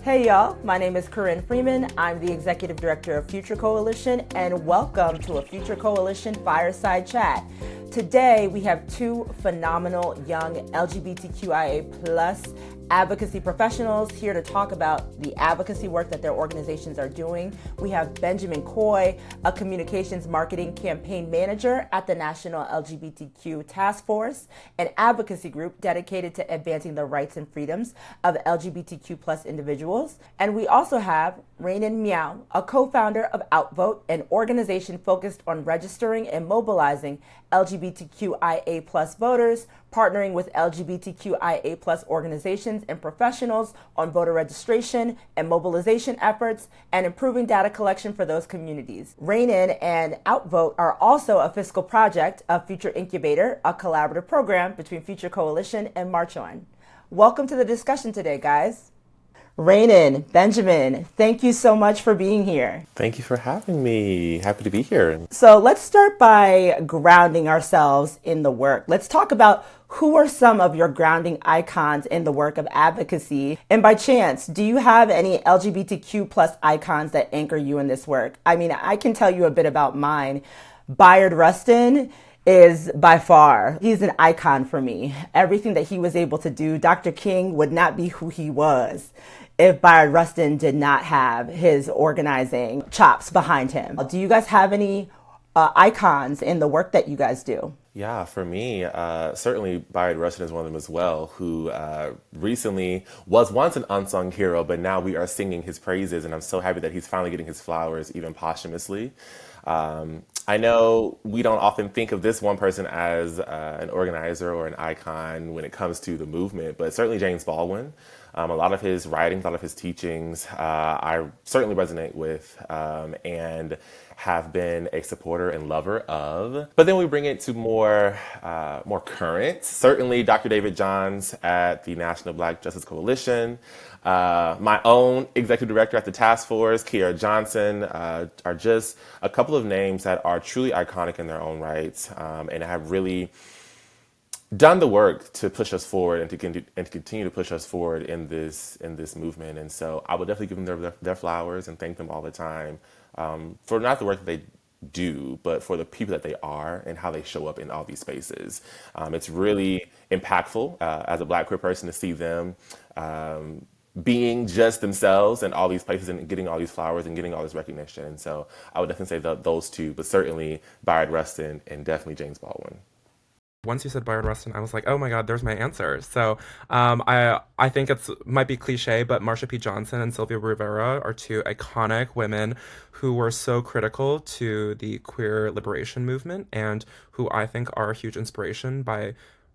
Hey y'all, my name is Corryn Freeman. I'm the Executive Director of Future Coalition, and welcome to a Future Coalition Fireside Chat. Today, we have two phenomenal young LGBTQIA+ advocacy professionals here to talk about the advocacy work that their organizations are doing. We have Benjamin Coy, a communications marketing campaign manager at the National LGBTQ Task Force, an advocacy group dedicated to advancing the rights and freedoms of LGBTQ+ individuals. And we also have Ranen Miao, a co-founder of OutVote, an organization focused on registering and mobilizing LGBTQIA+ voters, partnering with LGBTQIA+ organizations and professionals on voter registration and mobilization efforts, and improving data collection for those communities. Ranen and OutVote are also a fiscal project of Future Incubator, a collaborative program between Future Coalition and March On. Welcome to the discussion today, guys. Ranen, Benjamin, thank you so much for being here. Thank you for having me. Happy to be here. So let's start by grounding ourselves in the work. Let's talk about who are some of your grounding icons in the work of advocacy? And by chance, do you have any LGBTQ+ icons that anchor you in this work? I mean, I can tell you a bit about mine. Bayard Rustin is by far, he's an icon for me. Everything that he was able to do, Dr. King would not be who he was if Bayard Rustin did not have his organizing chops behind him. Do you guys have any icons in the work that you guys do? Yeah, for me, certainly Bayard Rustin is one of them as well, who recently was once an unsung hero, but now we are singing his praises, and I'm so happy that he's finally getting his flowers, even posthumously. I know we don't often think of this one person as an organizer or an icon when it comes to the movement, but certainly James Baldwin. A lot of his writings, a lot of his teachings, I certainly resonate with and have been a supporter and lover of. But then we bring it to more current. Certainly Dr. David Johns at the National Black Justice Coalition, my own executive director at the task force, Kiara Johnson, are just a couple of names that are truly iconic in their own rights and have really done the work to push us forward and to continue to push us forward in this movement. And so I would definitely give them their flowers and thank them all the time for not the work that they do, but for the people that they are and how they show up in all these spaces. It's really impactful as a Black queer person to see them being just themselves in all these places and getting all these flowers and getting all this recognition. And so I would definitely say those two, but certainly Bayard Rustin and definitely James Baldwin. Once you said Bayard Rustin, I was like, oh my God, there's my answer. So I think it might be cliche, but Marsha P. Johnson and Sylvia Rivera are two iconic women who were so critical to the queer liberation movement and who I think are a huge inspiration by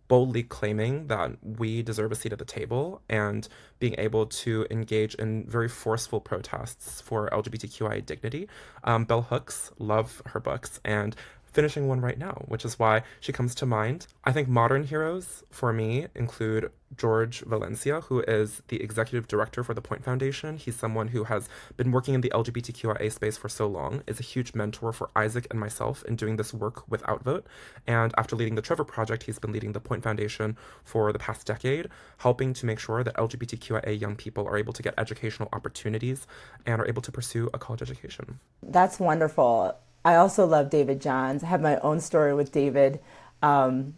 boldly claiming that we deserve a seat at the table and being able to engage in very forceful protests for LGBTQI dignity. Bell Hooks, love her books, and finishing one right now, which is why she comes to mind. I think modern heroes for me include George Valencia, who is the executive director for the Point Foundation. He's someone who has been working in the LGBTQIA space for so long, is a huge mentor for Isaac and myself in doing this work with OutVote. And after leading the Trevor Project, he's been leading the Point Foundation for the past decade, helping to make sure that LGBTQIA young people are able to get educational opportunities and are able to pursue a college education. That's wonderful. I also love David Johns. I have my own story with David. The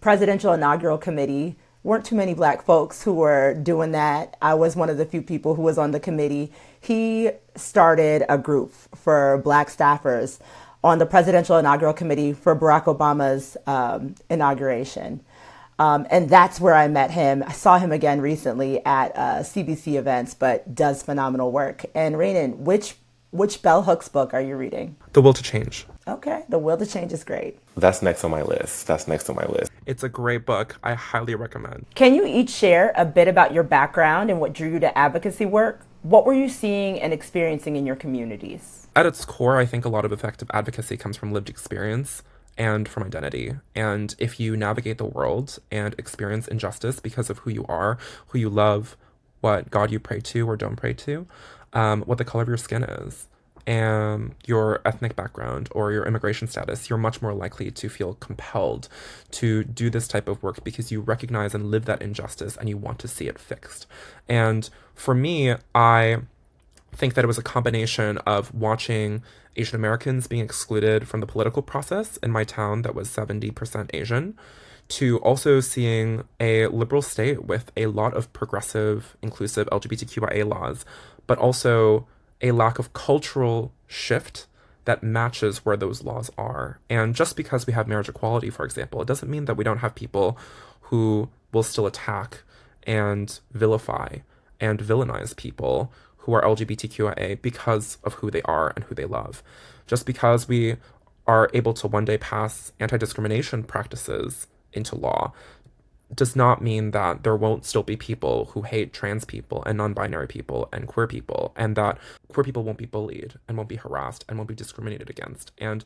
Presidential Inaugural Committee, weren't too many Black folks who were doing that. I was one of the few people who was on the committee. He started a group for Black staffers on the Presidential Inaugural Committee for Barack Obama's inauguration. And that's where I met him. I saw him again recently at CBC events, but does phenomenal work. And Ranen, which Bell Hooks book are you reading? The Will to Change. Okay, The Will to Change is great. That's next on my list. It's a great book. I highly recommend. Can you each share a bit about your background and what drew you to advocacy work? What were you seeing and experiencing in your communities? At its core, I think a lot of effective advocacy comes from lived experience and from identity. And if you navigate the world and experience injustice because of who you are, who you love, what God you pray to or don't pray to, what the color of your skin is, and your ethnic background or your immigration status, you're much more likely to feel compelled to do this type of work because you recognize and live that injustice and you want to see it fixed. And for me, I think that it was a combination of watching Asian Americans being excluded from the political process in my town that was 70% Asian, to also seeing a liberal state with a lot of progressive, inclusive LGBTQIA laws, but also a lack of cultural shift that matches where those laws are. And just because we have marriage equality, for example, it doesn't mean that we don't have people who will still attack and vilify and villainize people who are LGBTQIA because of who they are and who they love. Just because we are able to one day pass anti-discrimination practices into law does not mean that there won't still be people who hate trans people and non-binary people and queer people, and that queer people won't be bullied and won't be harassed and won't be discriminated against. And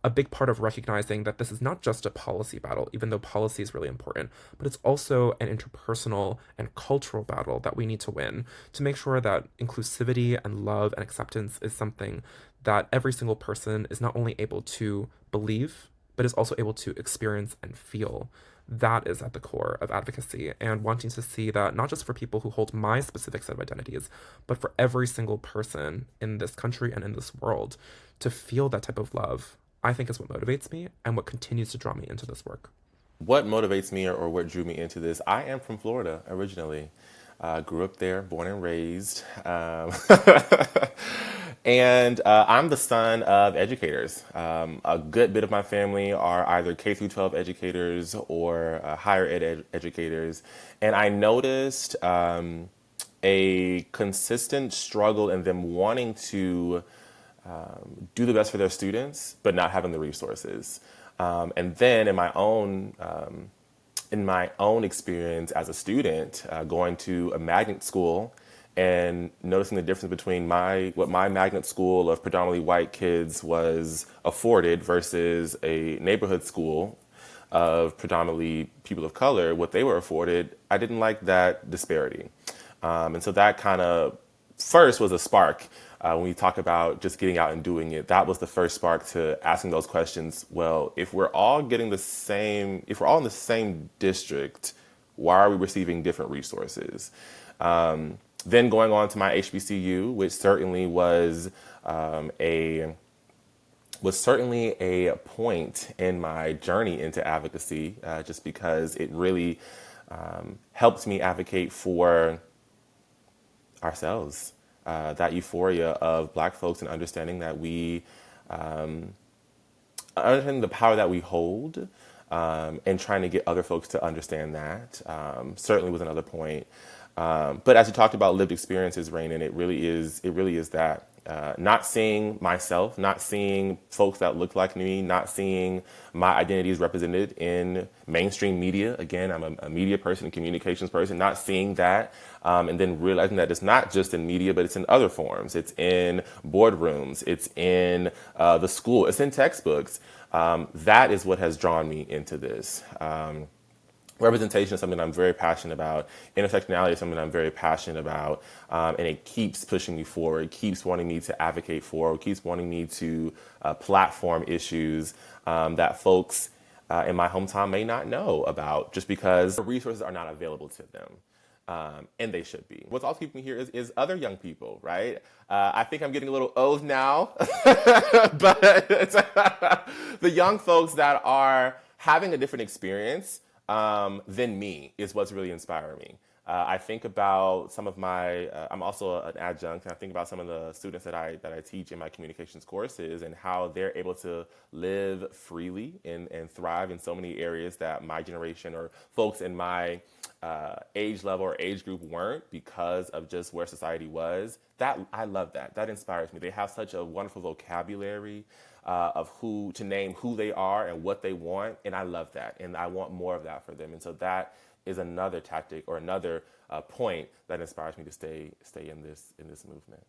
a big part of recognizing that this is not just a policy battle, even though policy is really important, but it's also an interpersonal and cultural battle that we need to win to make sure that inclusivity and love and acceptance is something that every single person is not only able to believe, but is also able to experience and feel. That is at the core of advocacy, and wanting to see that not just for people who hold my specific set of identities, but for every single person in this country and in this world to feel that type of love, I think is what motivates me and what continues to draw me into this work. What motivates me or what drew me into this? I am from Florida originally. Grew up there, born and raised. And I'm the son of educators. A good bit of my family are either K through 12 educators or higher ed educators. And I noticed a consistent struggle in them wanting to do the best for their students, but not having the resources. And then in my own experience as a student, going to a magnet school and noticing the difference between what my magnet school of predominantly white kids was afforded versus a neighborhood school of predominantly people of color, what they were afforded, I didn't like that disparity. And so that kind of first was a spark. When we talk about just getting out and doing it, that was the first spark to asking those questions. Well, if we're all in the same district, why are we receiving different resources? Then going on to my HBCU, which certainly was a point in my journey into advocacy, just because it really helped me advocate for ourselves. That euphoria of Black folks and understanding that understanding the power that we hold, and trying to get other folks to understand that, certainly was another point. But as you talked about lived experiences, Ranen, it really is that. Not seeing myself, not seeing folks that look like me, not seeing my identities represented in mainstream media. Again, I'm a media person, a communications person, not seeing that, and then realizing that it's not just in media, but it's in other forms. It's in boardrooms, it's in the school, it's in textbooks. That is what has drawn me into this. Representation is something I'm very passionate about. Intersectionality is something I'm very passionate about. And it keeps pushing me forward. It keeps wanting me to advocate for. It keeps wanting me to platform issues that folks in my hometown may not know about just because the resources are not available to them. And they should be. What's also keeping me here is other young people, right? I think I'm getting a little old now, but the young folks that are having a different experience than me is what's really inspiring me. I think about some of my, I'm also an adjunct, and I think about some of the students that I teach in my communications courses and how they're able to live freely and thrive in so many areas that my generation or folks in my age level or age group weren't because of just where society was. I love that. That inspires me. They have such a wonderful vocabulary of to name who they are and what they want, and I love that, and I want more of that for them. And so that is another tactic or another point that inspires me to stay in this movement.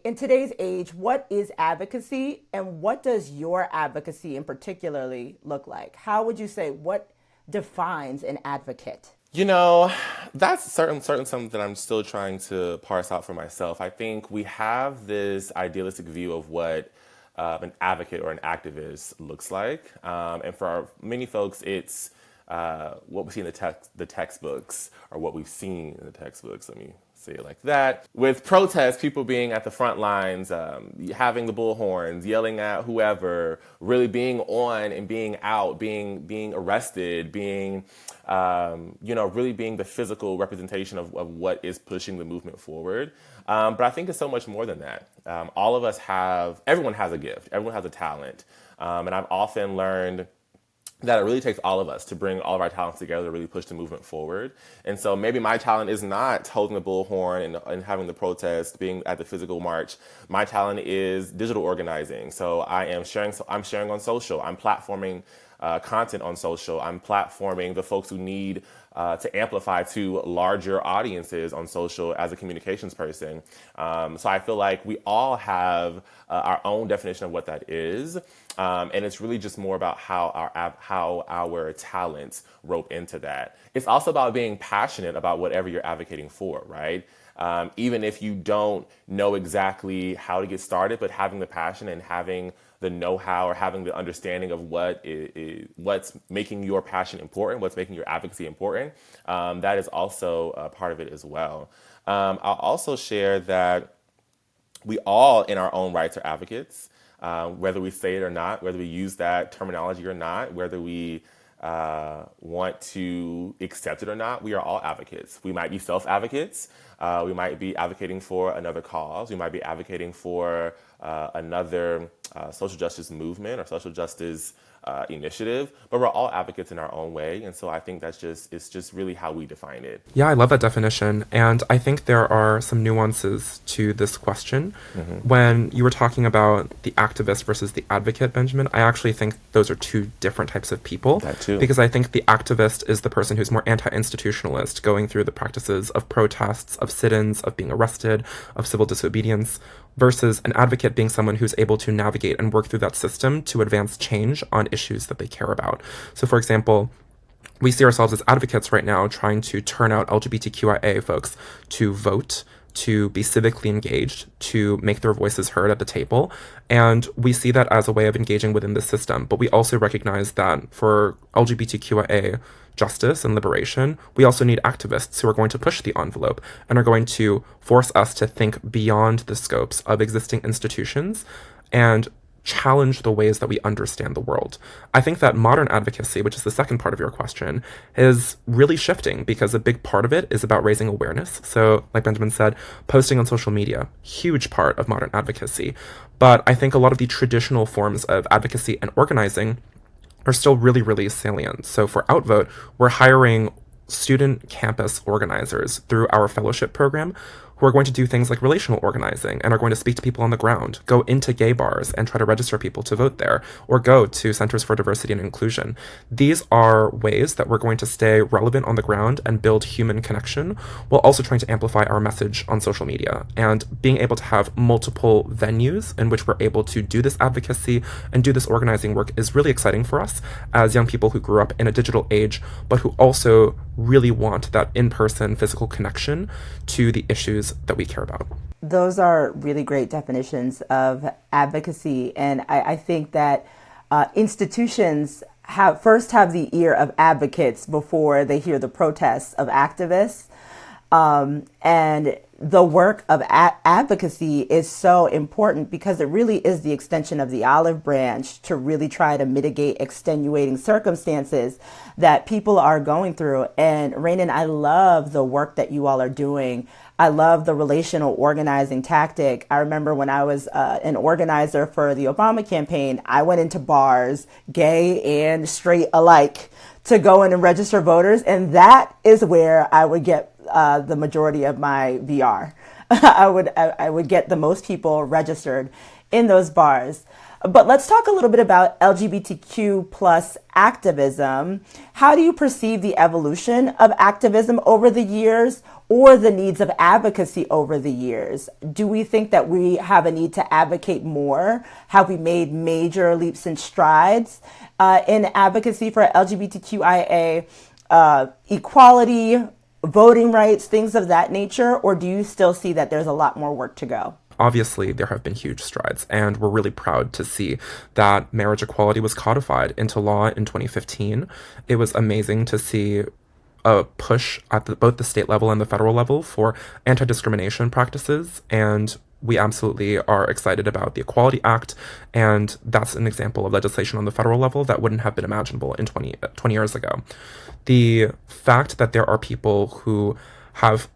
In today's age, what is advocacy, and what does your advocacy in particularly look like? How would you say, what defines an advocate? You know, that's certain something that I'm still trying to parse out for myself. I think we have this idealistic view of what an advocate or an activist looks like, and for many folks, it's what we see in the textbooks, or what we've seen in the textbooks. Let me say it like that. With protests, people being at the front lines, having the bullhorns, yelling at whoever, really being on and being out, being arrested, being really being the physical representation of what is pushing the movement forward. But I think it's so much more than that. All of us everyone has a gift, everyone has a talent. And I've often learned that it really takes all of us to bring all of our talents together to really push the movement forward. And so maybe my talent is not holding the bullhorn and having the protest, being at the physical march. My talent is digital organizing. So I'm sharing on social. I'm platforming content on social. I'm platforming the folks who need to amplify to larger audiences on social as a communications person. So I feel like we all have our own definition of what that is. And it's really just more about how our talents rope into that. It's also about being passionate about whatever you're advocating for, right? Even if you don't know exactly how to get started, but having the passion and having the know-how or having the understanding of what's making your passion important, what's making your advocacy important, that is also a part of it as well. I'll also share that we all, in our own rights, are advocates, whether we say it or not, whether we use that terminology or not, whether we want to accept it or not, we are all advocates. We might be self-advocates. We might be advocating for another cause. We might be advocating for another social justice movement or social justice initiative, but we're all advocates in our own way. And so I think it's just really how we define it. Yeah, I love that definition. And I think there are some nuances to this question. Mm-hmm. When you were talking about the activist versus the advocate, Benjamin, I actually think those are two different types of people. That too. Because I think the activist is the person who's more anti-institutionalist, going through the practices of protests, of sit-ins, of being arrested, of civil disobedience, versus an advocate being someone who's able to navigate and work through that system to advance change on issues that they care about. So, for example, we see ourselves as advocates right now trying to turn out LGBTQIA folks to vote, to be civically engaged, to make their voices heard at the table. And we see that as a way of engaging within the system. But we also recognize that for LGBTQIA justice and liberation, we also need activists who are going to push the envelope and are going to force us to think beyond the scopes of existing institutions and challenge the ways that we understand the world. I think that modern advocacy, which is the second part of your question, is really shifting because a big part of it is about raising awareness. So, like Benjamin said, posting on social media, huge part of modern advocacy. But I think a lot of the traditional forms of advocacy and organizing are still really, really salient. So for OutVote, we're hiring student campus organizers through our fellowship program who are going to do things like relational organizing and are going to speak to people on the ground, go into gay bars and try to register people to vote there, or go to Centers for Diversity and Inclusion. These are ways that we're going to stay relevant on the ground and build human connection while also trying to amplify our message on social media. And being able to have multiple venues in which we're able to do this advocacy and do this organizing work is really exciting for us as young people who grew up in a digital age, but who also really want that in-person physical connection to the issues that we care about. Those are really great definitions of advocacy. And I think that institutions have the ear of advocates before they hear the protests of activists. And the work of advocacy is so important because it really is the extension of the olive branch to really try to mitigate extenuating circumstances that people are going through. And Ranen, I love the work that you all are doing. I love the relational organizing tactic. I remember when I was an organizer for the Obama campaign, I went into bars, gay and straight alike, to go in and register voters. And that is where I would get the majority of my VR. I would get the most people registered in those bars. But let's talk a little bit about LGBTQ plus activism. How do you perceive the evolution of activism over the years or the needs of advocacy over the years? Do we think that we have a need to advocate more? Have we made major leaps and strides in advocacy for LGBTQIA equality, voting rights, things of that nature, or do you still see that there's a lot more work to go? Obviously, there have been huge strides, and we're really proud to see that marriage equality was codified into law in 2015. It was amazing to see a push at both the state level and the federal level for anti-discrimination practices, and we absolutely are excited about the Equality Act, and that's an example of legislation on the federal level that wouldn't have been imaginable in 20 years ago. The fact that there are people who have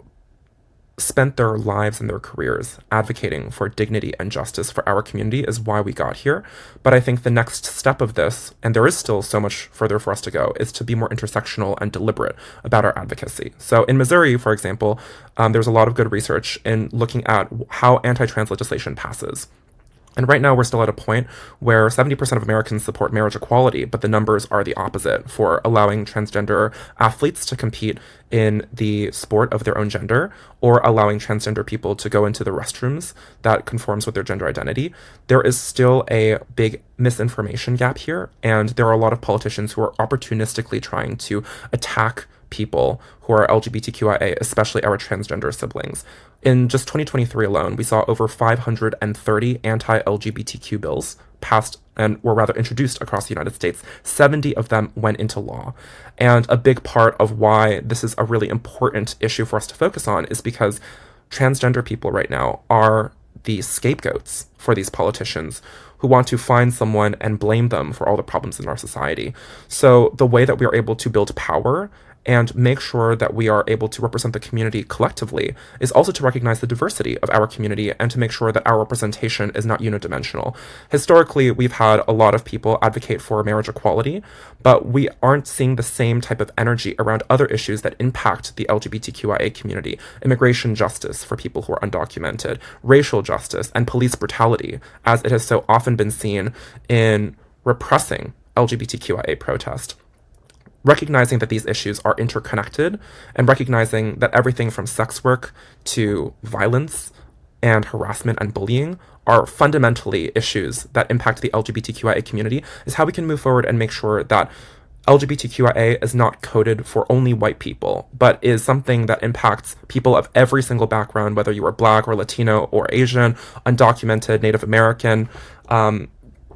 spent their lives and their careers advocating for dignity and justice for our community is why we got here. But I think the next step of this, and there is still so much further for us to go, is to be more intersectional and deliberate about our advocacy. So in Missouri, for example, there's a lot of good research in looking at how anti-trans legislation passes. And right now, we're still at a point where 70% of Americans support marriage equality, but the numbers are the opposite for allowing transgender athletes to compete in the sport of their own gender or allowing transgender people to go into the restrooms that conforms with their gender identity. There is still a big misinformation gap here, and there are a lot of politicians who are opportunistically trying to attack people who are LGBTQIA, especially our transgender siblings. In just 2023 alone, we saw over 530 anti-LGBTQ bills passed and were rather introduced across the United States. 70 of them went into law. And a big part of why this is a really important issue for us to focus on is because transgender people right now are the scapegoats for these politicians who want to find someone and blame them for all the problems in our society. So the way that we are able to build power and make sure that we are able to represent the community collectively is also to recognize the diversity of our community and to make sure that our representation is not unidimensional. Historically, we've had a lot of people advocate for marriage equality, but we aren't seeing the same type of energy around other issues that impact the LGBTQIA community: immigration justice for people who are undocumented, racial justice, and police brutality, as it has so often been seen in repressing LGBTQIA protest. Recognizing that these issues are interconnected and recognizing that everything from sex work to violence and harassment and bullying are fundamentally issues that impact the LGBTQIA community is how we can move forward and make sure that LGBTQIA is not coded for only white people, but is something that impacts people of every single background, whether you are Black or Latino or Asian, undocumented, Native American,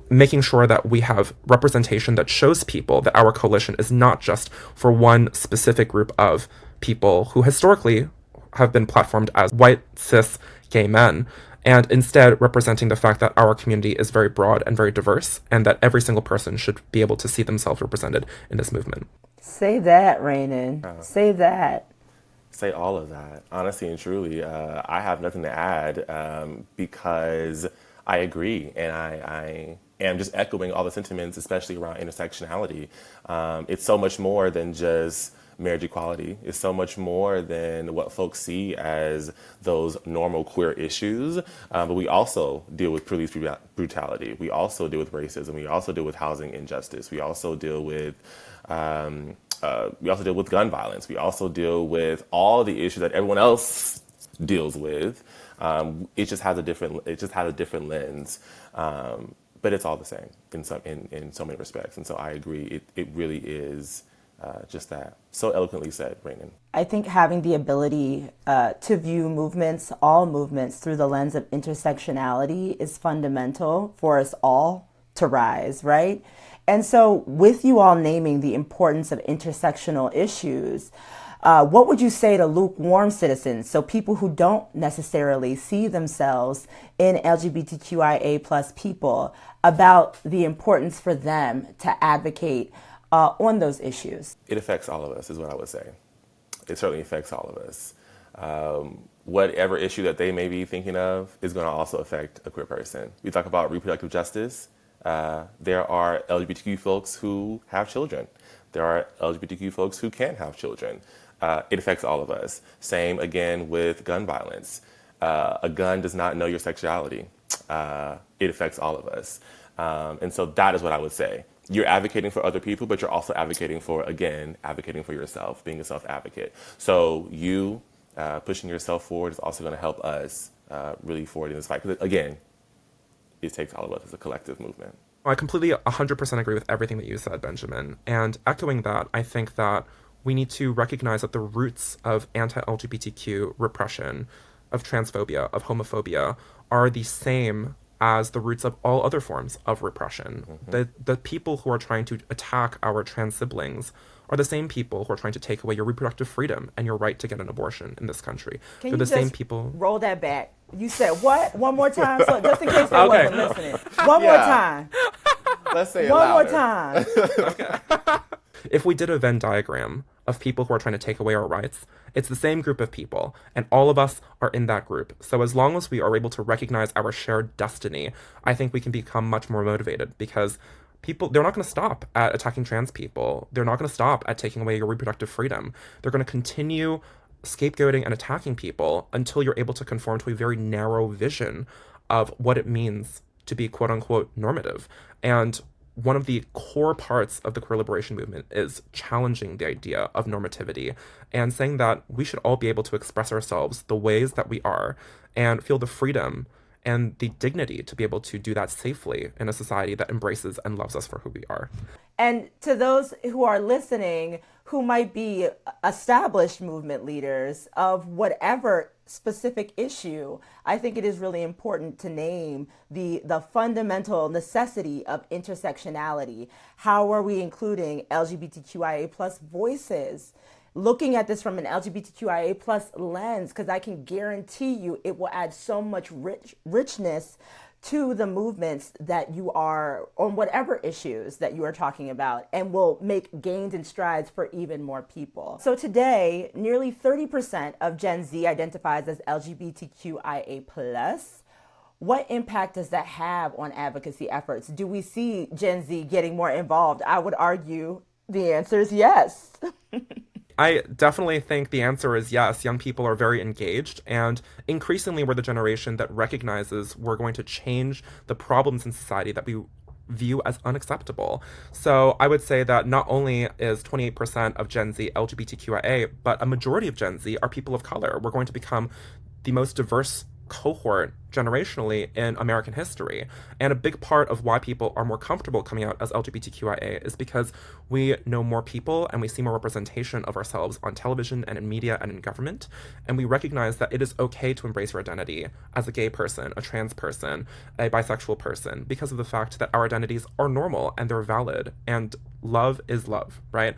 making sure that we have representation that shows people that our coalition is not just for one specific group of people who historically have been platformed as white, cis, gay men, and instead representing the fact that our community is very broad and very diverse, and that every single person should be able to see themselves represented in this movement. Say that, Ranen. Say that. Say all of that. Honestly and truly, I have nothing to add because I agree, and I am just echoing all the sentiments, especially around intersectionality. It's so much more than just marriage equality. It's so much more than what folks see as those normal queer issues. But we also deal with police brutality. We also deal with racism. We also deal with housing injustice. We also deal with gun violence. We also deal with all the issues that everyone else deals with. It just has a different lens. But it's all the same in so many respects. And so I agree. It really is just that. So eloquently said, Ranen. I think having the ability to view movements, all movements, through the lens of intersectionality is fundamental for us all to rise, right? And so with you all naming the importance of intersectional issues, what would you say to lukewarm citizens, so people who don't necessarily see themselves in LGBTQIA plus people, about the importance for them to advocate on those issues? It affects all of us, is what I would say. It certainly affects all of us. Whatever issue that they may be thinking of is going to also affect a queer person. We talk about reproductive justice. There are LGBTQ folks who have children. There are LGBTQ folks who can't have children. It affects all of us. Same again with gun violence. A gun does not know your sexuality. It affects all of us. And so that is what I would say. You're advocating for other people, but you're also advocating for yourself, being a self-advocate. So you pushing yourself forward is also going to help us really forward in this fight. Because again, it takes all of us as a collective movement. I completely 100% agree with everything that you said, Benjamin. And echoing that, I think that we need to recognize that the roots of anti-LGBTQ repression, of transphobia, of homophobia, are the same as the roots of all other forms of repression. The people who are trying to attack our trans siblings are the same people who are trying to take away your reproductive freedom and your right to get an abortion in this country. Can They're you the same just people. roll that back? You said what? One more time, so just in case they Okay. wasn't listening. One more Yeah. time. Let's say it One more louder. time. If we did a Venn diagram of people who are trying to take away our rights, it's the same group of people, and all of us are in that group. So as long as we are able to recognize our shared destiny, I think we can become much more motivated, because people, they're not going to stop at attacking trans people. They're not going to stop at taking away your reproductive freedom. They're going to continue scapegoating and attacking people until you're able to conform to a very narrow vision of what it means to be quote unquote normative. And one of the core parts of the queer liberation movement is challenging the idea of normativity and saying that we should all be able to express ourselves the ways that we are and feel the freedom and the dignity to be able to do that safely in a society that embraces and loves us for who we are. And to those who are listening, who might be established movement leaders of whatever specific issue, I think it is really important to name the fundamental necessity of intersectionality. How are we including LGBTQIA plus voices? Looking at this from an LGBTQIA plus lens, because I can guarantee you it will add so much richness to the movements that you are, on whatever issues that you are talking about, and will make gains and strides for even more people. So today, nearly 30% of Gen Z identifies as LGBTQIA+. What impact does that have on advocacy efforts? Do we see Gen Z getting more involved? I would argue the answer is yes. I definitely think the answer is yes. Young people are very engaged, and increasingly we're the generation that recognizes we're going to change the problems in society that we view as unacceptable. So I would say that not only is 28% of Gen Z LGBTQIA, but a majority of Gen Z are people of color. We're going to become the most diverse cohort generationally in American history. And a big part of why people are more comfortable coming out as LGBTQIA is because we know more people and we see more representation of ourselves on television and in media and in government. And we recognize that it is okay to embrace your identity as a gay person, a trans person, a bisexual person, because of the fact that our identities are normal and they're valid, and love is love, right?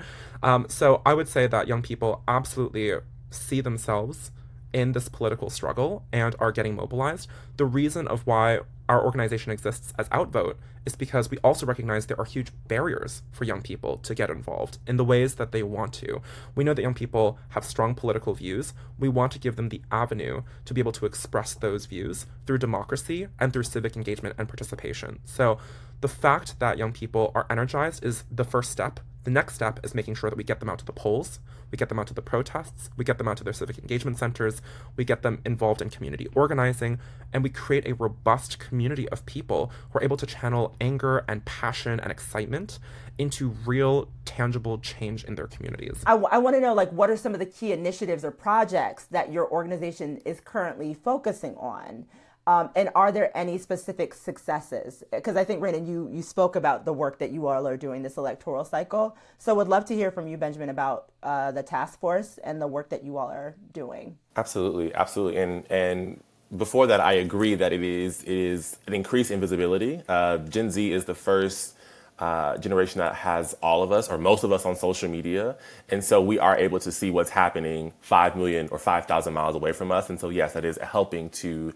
So I would say that young people absolutely see themselves in this political struggle and are getting mobilized. The reason of why our organization exists as OutVote is because we also recognize there are huge barriers for young people to get involved in the ways that they want to. We know that young people have strong political views. We want to give them the avenue to be able to express those views through democracy and through civic engagement and participation. So the fact that young people are energized is the first step. The next step is making sure that we get them out to the polls, we get them out to the protests, we get them out to their civic engagement centers, we get them involved in community organizing, and we create a robust community of people who are able to channel anger and passion and excitement into real, tangible change in their communities. I want to know, like, what are some of the key initiatives or projects that your organization is currently focusing on? And are there any specific successes? Because I think, Ranen, you spoke about the work that you all are doing this electoral cycle. So would love to hear from you, Benjamin, about the task force and the work that you all are doing. Absolutely, absolutely. And before that, I agree that it is an increased in visibility. Gen Z is the first generation that has all of us or most of us on social media. And so we are able to see what's happening 5 million or 5,000 miles away from us. And so, yes, that is helping to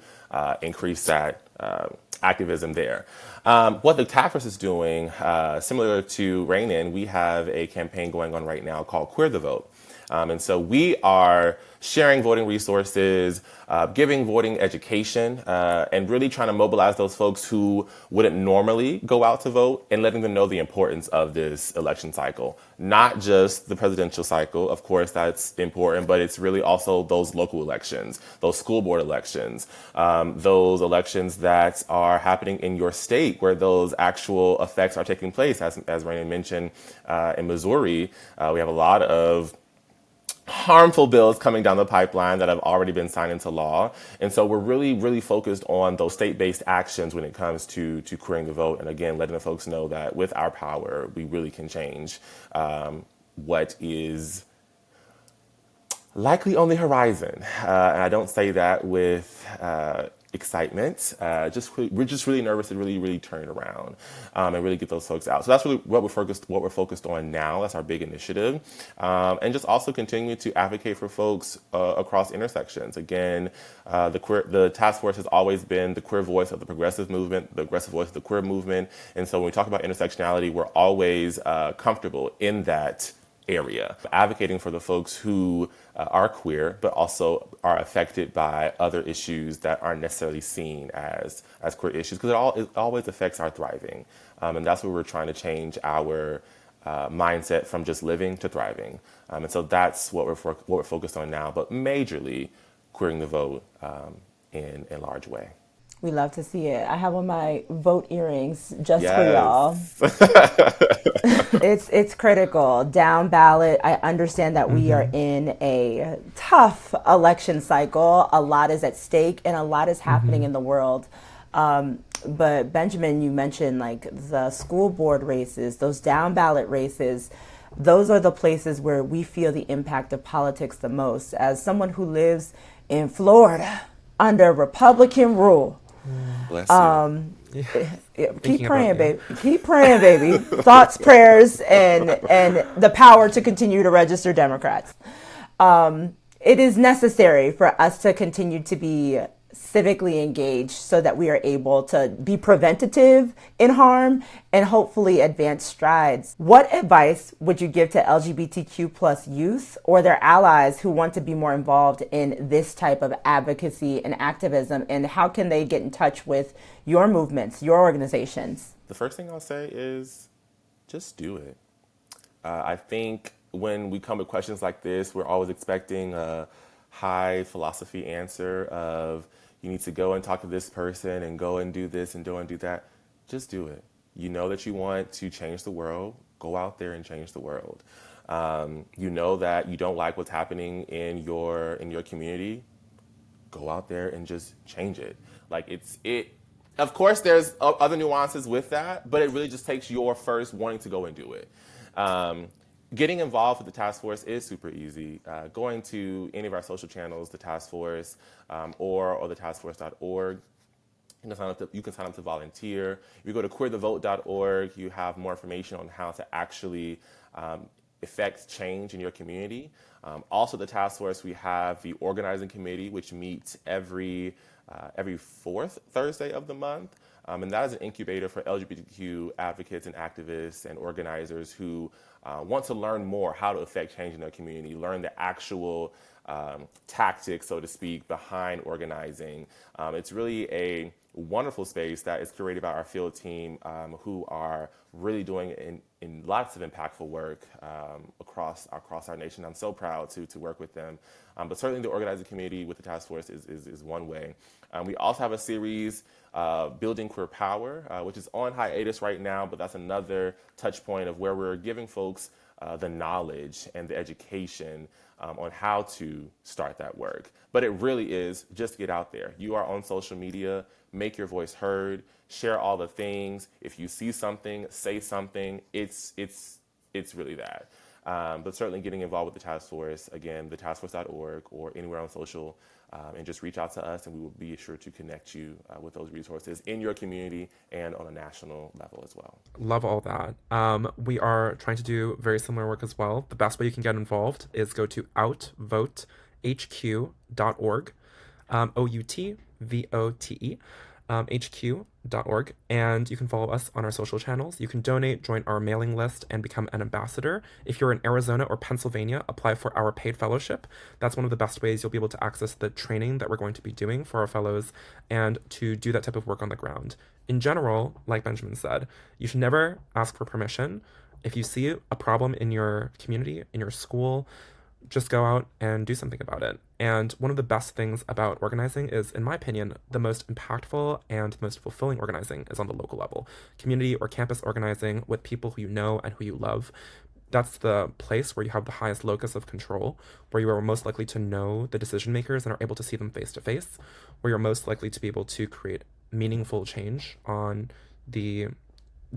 increase that activism there. What the task force is doing, similar to Ranen, we have a campaign going on right now called Queer the Vote. And so we are sharing voting resources, giving voting education, and really trying to mobilize those folks who wouldn't normally go out to vote and letting them know the importance of this election cycle. Not just the presidential cycle, of course, that's important, but it's really also those local elections, those school board elections, those elections that are happening in your state where those actual effects are taking place. As Ranen mentioned, in Missouri, we have a lot of harmful bills coming down the pipeline that have already been signed into law. And so we're really, really focused on those state-based actions when it comes to queering the vote. And again, letting the folks know that with our power, we really can change what is Likely on the horizon. And I don't say that with excitement. We're just really nervous to really turn it around and really get those folks out. So that's really what we're focused on now. That's our big initiative, and just also continuing to advocate for folks across intersections. Again, the task force has always been the queer voice of the progressive movement, the progressive voice of the queer movement, and so when we talk about intersectionality, we're always comfortable in that area, advocating for the folks who are queer, but also are affected by other issues that aren't necessarily seen as queer issues, because it always affects our thriving, and that's where we're trying to change our mindset from just living to thriving, and so that's what we're focused on now, but majorly queering the vote in a large way. We love to see it. I have on my vote earrings just for y'all. Yes. It's critical. Down ballot. I understand that we are in a tough election cycle. A lot is at stake and a lot is happening in the world. But Benjamin, you mentioned like the school board races, those down ballot races. Those are the places where we feel the impact of politics the most. As someone who lives in Florida under Republican rule, Bless you. keep praying, baby. Keep praying, baby. Thoughts, prayers, and the power to continue to register Democrats. It is necessary for us to continue to be civically engaged so that we are able to be preventative in harm and hopefully advance strides. What advice would you give to LGBTQ plus youth or their allies who want to be more involved in this type of advocacy and activism, and how can they get in touch with your movements, your organizations? The first thing I'll say is just do it. I think when we come with questions like this, we're always expecting a high philosophy answer of you need to go and talk to this person and go and do this and go and do that. Just do it. You know that you want to change the world. Go out there and change the world. You know that you don't like what's happening in your community. Go out there and just change it. Of course, there's other nuances with that, but it really just takes your first wanting to go and do it. Getting involved with the task force is super easy. Going to any of our social channels, the task force, or the taskforce.org. You can sign up to volunteer. If you go to queerthevote.org, you have more information on how to actually effect change in your community. Also, the task force, we have the organizing committee, which meets every fourth Thursday of the month. And that is an incubator for LGBTQ advocates and activists and organizers who want to learn more how to affect change in their community, learn the actual tactics, so to speak, behind organizing. It's really a wonderful space that is curated by our field team who are really doing in lots of impactful work across our nation. I'm so proud to work with them. But certainly the organizing committee with the task force is one way. We also have a series, Building Queer Power, which is on hiatus right now, but that's another touch point of where we're giving folks the knowledge and the education on how to start that work. But it really is just get out there. You are on social media, make your voice heard, share all the things. If you see something, say something. It's really that. But certainly getting involved with the task force, again, thetaskforce.org or anywhere on social, and just reach out to us and we will be sure to connect you with those resources in your community and on a national level as well. Love all that. We are trying to do very similar work as well. The best way you can get involved is go to outvotehq.org, OUTVOTE. HQ.org, and you can follow us on our social channels. You can donate, join our mailing list, and become an ambassador. If you're in Arizona or Pennsylvania, apply for our paid fellowship. That's one of the best ways you'll be able to access the training that we're going to be doing for our fellows and to do that type of work on the ground. In general, like Benjamin said, you should never ask for permission. If you see a problem in your community, in your school, just go out and do something about it. And one of the best things about organizing is, in my opinion, the most impactful and most fulfilling organizing is on the local level. Community or campus organizing with people who you know and who you love. That's the place where you have the highest locus of control, where you are most likely to know the decision makers and are able to see them face to face, where you're most likely to be able to create meaningful change on the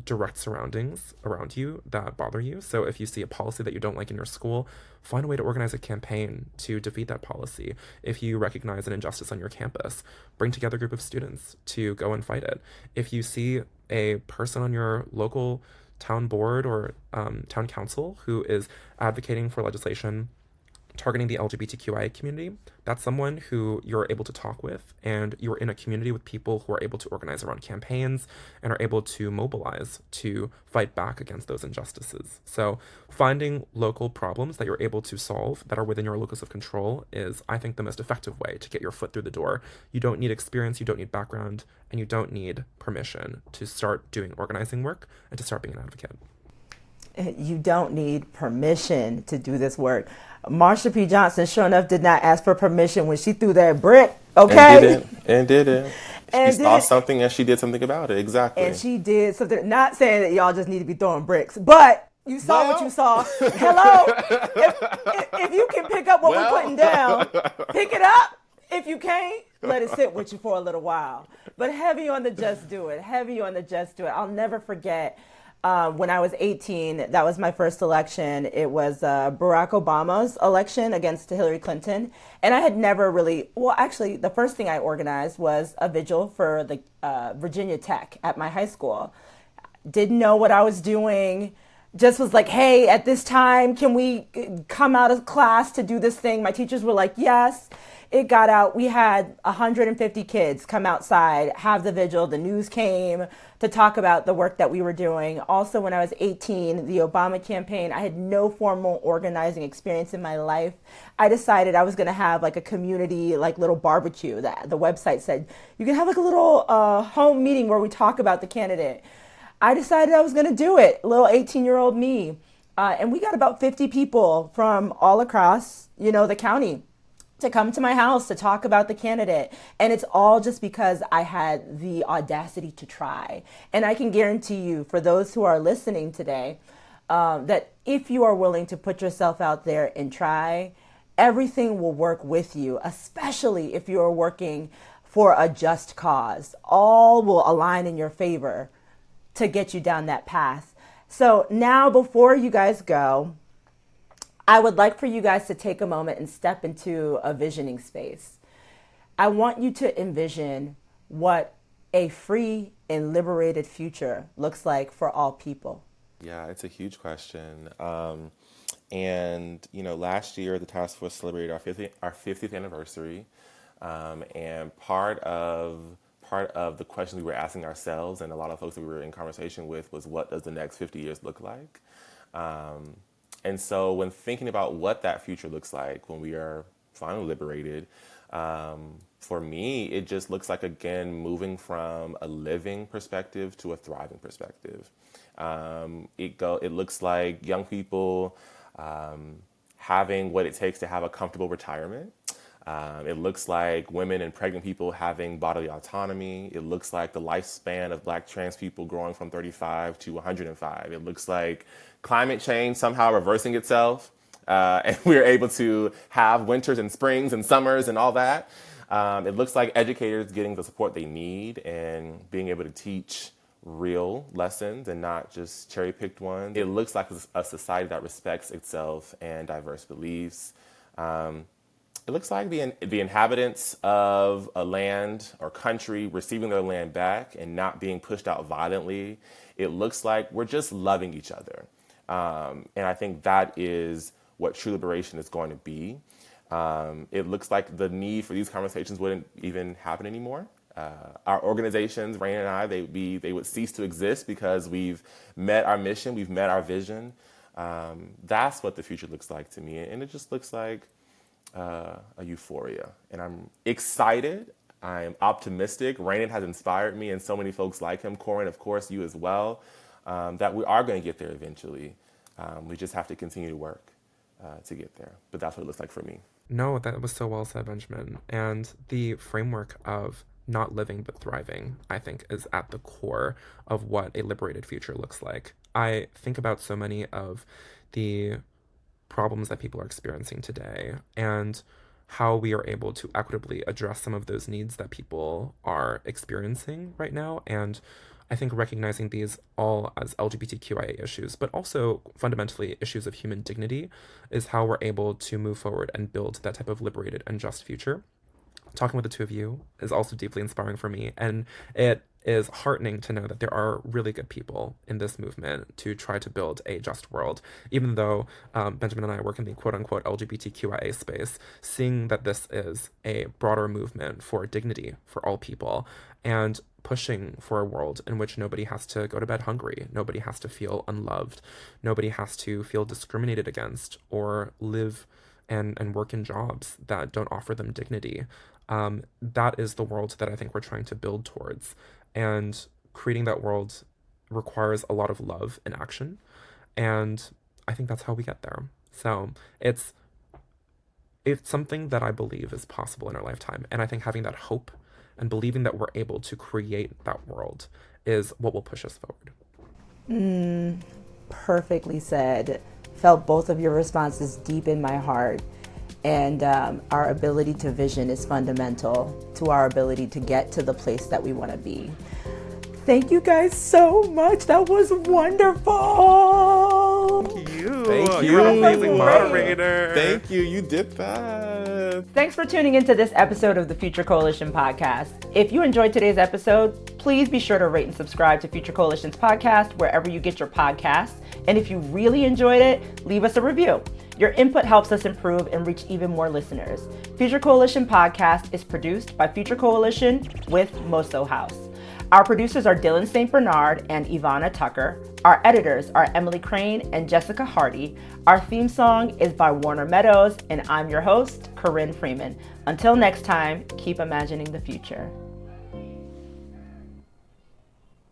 direct surroundings around you that bother you. So if you see a policy that you don't like in your school, find a way to organize a campaign to defeat that policy. If you recognize an injustice on your campus, bring together a group of students to go and fight it. If you see a person on your local town board or town council who is advocating for legislation targeting the LGBTQI community, that's someone who you're able to talk with, and you're in a community with people who are able to organize around campaigns and are able to mobilize to fight back against those injustices. So finding local problems that you're able to solve that are within your locus of control is, I think, the most effective way to get your foot through the door. You don't need experience, you don't need background, and you don't need permission to start doing organizing work and to start being an advocate. You don't need permission to do this work. Marsha P. Johnson, sure enough, did not ask for permission when she threw that brick, okay? And did it. She saw something and she did something about it, exactly. And she did something, not saying that y'all just need to be throwing bricks, but you saw what you saw. Hello? If you can pick up what we're putting down, pick it up. If you can't, let it sit with you for a little while. But heavy on the just do it. Heavy on the just do it. I'll never forget when I was 18, that was my first election. It was Barack Obama's election against Hillary Clinton. And I had never really, well, actually, the first thing I organized was a vigil for the Virginia Tech at my high school. Didn't know what I was doing. Just was like, hey, at this time, can we come out of class to do this thing? My teachers were like, yes. It got out. We had 150 kids come outside, have the vigil. The news came to talk about the work that we were doing. Also, when I was 18, the Obama campaign, I had no formal organizing experience in my life. I decided I was going to have like a community, like little barbecue. That the website said you can have like a little home meeting where we talk about the candidate. I decided I was going to do it, little 18-year-old me. And we got about 50 people from all across, the county to come to my house to talk about the candidate. And it's all just because I had the audacity to try. And I can guarantee you, for those who are listening today, that if you are willing to put yourself out there and try, everything will work with you, especially if you're working for a just cause. All will align in your favor to get you down that path. So now, before you guys go, I would like for you guys to take a moment and step into a visioning space. I want you to envision what a free and liberated future looks like for all people. Yeah, it's a huge question. And last year the task force celebrated our 50th anniversary. And part of the question we were asking ourselves and a lot of folks that we were in conversation with was, what does the next 50 years look like? And so when thinking about what that future looks like when we are finally liberated, for me, it just looks like, again, moving from a living perspective to a thriving perspective. It looks like young people having what it takes to have a comfortable retirement. It looks like women and pregnant people having bodily autonomy. It looks like the lifespan of Black trans people growing from 35 to 105. It looks like climate change somehow reversing itself, and we're able to have winters and springs and summers and all that. It looks like educators getting the support they need and being able to teach real lessons and not just cherry-picked ones. It looks like a society that respects itself and diverse beliefs. It looks like the inhabitants of a land or country receiving their land back and not being pushed out violently. It looks like we're just loving each other. And I think that is what true liberation is going to be. It looks like the need for these conversations wouldn't even happen anymore. Our organizations, Ranen and I, they would cease to exist because we've met our mission, we've met our vision. That's what the future looks like to me. And it just looks like a euphoria. And I'm excited. I'm optimistic. Ranen has inspired me and so many folks like him. Corryn, of course, you as well, that we are going to get there eventually. We just have to continue to work to get there. But that's what it looks like for me. No, that was so well said, Benjamin. And the framework of not living but thriving, I think, is at the core of what a liberated future looks like. I think about so many of the problems that people are experiencing today and how we are able to equitably address some of those needs that people are experiencing right now. And I think recognizing these all as LGBTQIA issues, but also fundamentally issues of human dignity, is how we're able to move forward and build that type of liberated and just future. Talking with the two of you is also deeply inspiring for me, and it is heartening to know that there are really good people in this movement to try to build a just world. Even though Benjamin and I work in the quote-unquote LGBTQIA space, seeing that this is a broader movement for dignity for all people, and pushing for a world in which nobody has to go to bed hungry, nobody has to feel unloved, nobody has to feel discriminated against, or live and work in jobs that don't offer them dignity. That is the world that I think we're trying to build towards. And creating that world requires a lot of love and action. And I think that's how we get there. So it's something that I believe is possible in our lifetime. And I think having that hope and believing that we're able to create that world is what will push us forward. Perfectly said. Felt both of your responses deep in my heart. And our ability to vision is fundamental to our ability to get to the place that we want to be. Thank you guys so much. That was wonderful. Thank you. Thank you. You're an amazing moderator. Thank you. You did that. Thanks for tuning into this episode of the Future Coalition podcast. If you enjoyed today's episode, please be sure to rate and subscribe to Future Coalition's podcast wherever you get your podcasts. And if you really enjoyed it, leave us a review. Your input helps us improve and reach even more listeners. Future Coalition podcast is produced by Future Coalition with Moso House. Our producers are Dylan St. Bernard and Ivana Tucker. Our editors are Emily Crane and Jessica Hardy. Our theme song is by Warner Meadows, and I'm your host, Corryn Freeman. Until next time, keep imagining the future.